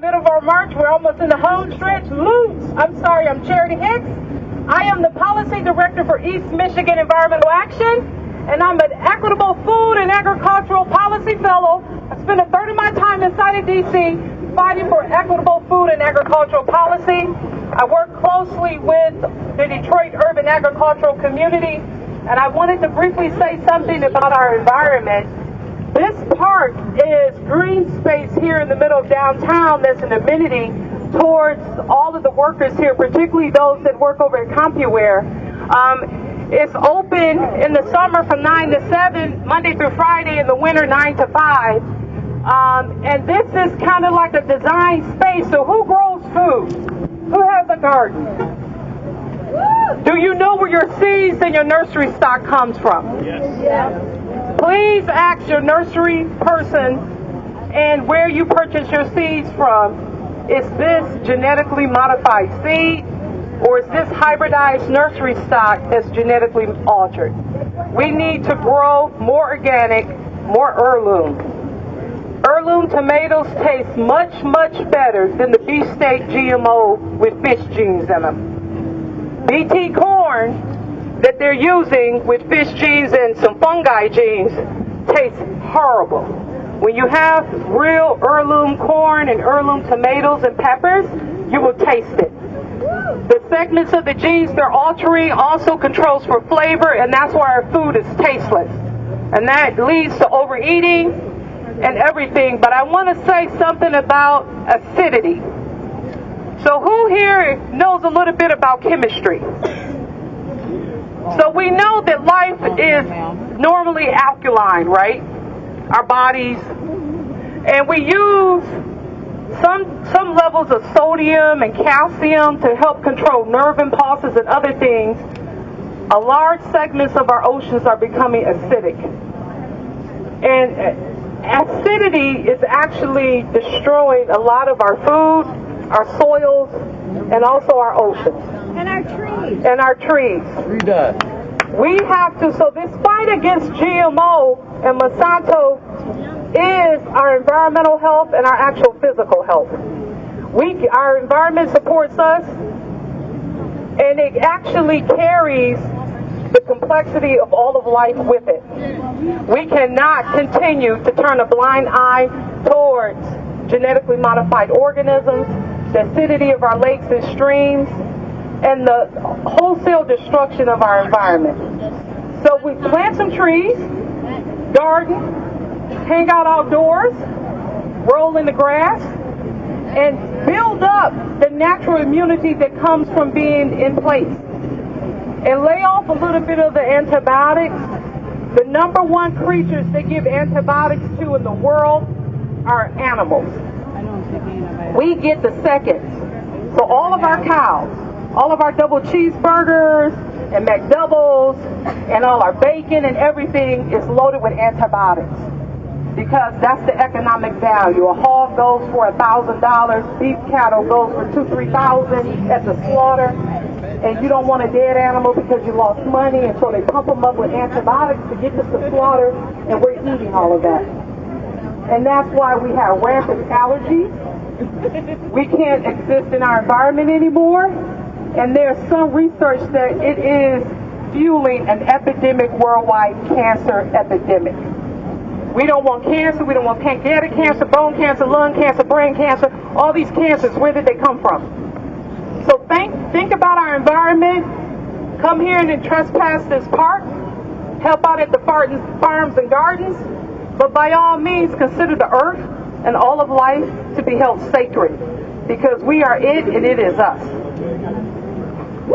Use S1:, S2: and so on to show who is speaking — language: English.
S1: middle of our march. We're almost in the home stretch. I'm Charity Hicks. I am the Policy Director for East Michigan Environmental Action, and I'm an Equitable Food and Agricultural Policy Fellow. I spend a third of my time inside of D.C. fighting for equitable food and agricultural policy. I work closely with the Detroit urban agricultural community, and I wanted to briefly say something about our environment. This park is green space here in the middle of downtown that's an amenity towards all of the workers here, particularly those that work over at CompuWare. It's open in the summer from 9 to 7, Monday through Friday, in the winter 9 to 5. And this is kind of like a design space. So who grows food? Who has a garden? Do you know where your seeds and your nursery stock comes from? Yes. Please ask your nursery person and where you purchase your seeds from. Is this genetically modified seed, or is this hybridized nursery stock that's genetically altered? We need to grow more organic, more heirloom. Heirloom tomatoes taste much, much better than the beefsteak GMO with fish genes in them. BT corn that they're using with fish genes and some fungi genes tastes horrible. When you have real heirloom corn and heirloom tomatoes and peppers, you will taste it. The segments of the genes they're altering also controls for flavor, and that's why our food is tasteless. And that leads to overeating and everything. But I want to say something about acidity. So who here knows a little bit about chemistry? So we know that life is normally alkaline, right? Our bodies. And we use some levels of sodium and calcium to help control nerve impulses and other things. A large segments of our oceans are becoming acidic. And acidity is actually destroying a lot of our food, our soils, and also our oceans.
S2: And our trees.
S1: And our trees. We have to, so this fight against GMO and Monsanto is our environmental health and our actual physical health. Our environment supports us, and it actually carries the complexity of all of life with it. We cannot continue to turn a blind eye towards genetically modified organisms, the acidity of our lakes and streams, and the wholesale destruction of our environment. So we plant some trees, garden, hang out outdoors, roll in the grass, and build up the natural immunity that comes from being in place. And lay off a little bit of the antibiotics. The number one creatures they give antibiotics to in the world are animals. We get the seconds. So all of our cows, all of our double cheeseburgers and McDoubles and all our bacon and everything is loaded with antibiotics, because that's the economic value. A hog goes for $1,000, beef cattle goes for $2,000-3,000 at the slaughter, and you don't want a dead animal because you lost money, and so they pump them up with antibiotics to get to the slaughter, and we're eating all of that. And that's why we have rampant allergies. We can't exist in our environment anymore. And there's some research that it is fueling an epidemic, worldwide cancer epidemic. We don't want cancer. We don't want pancreatic cancer, bone cancer, lung cancer, brain cancer. All these cancers, where did they come from? So think about our environment. Come here and then trespass this park. Help out at the farms and gardens. But by all means, consider the earth and all of life to be held sacred, because we are it and it is us. Woo!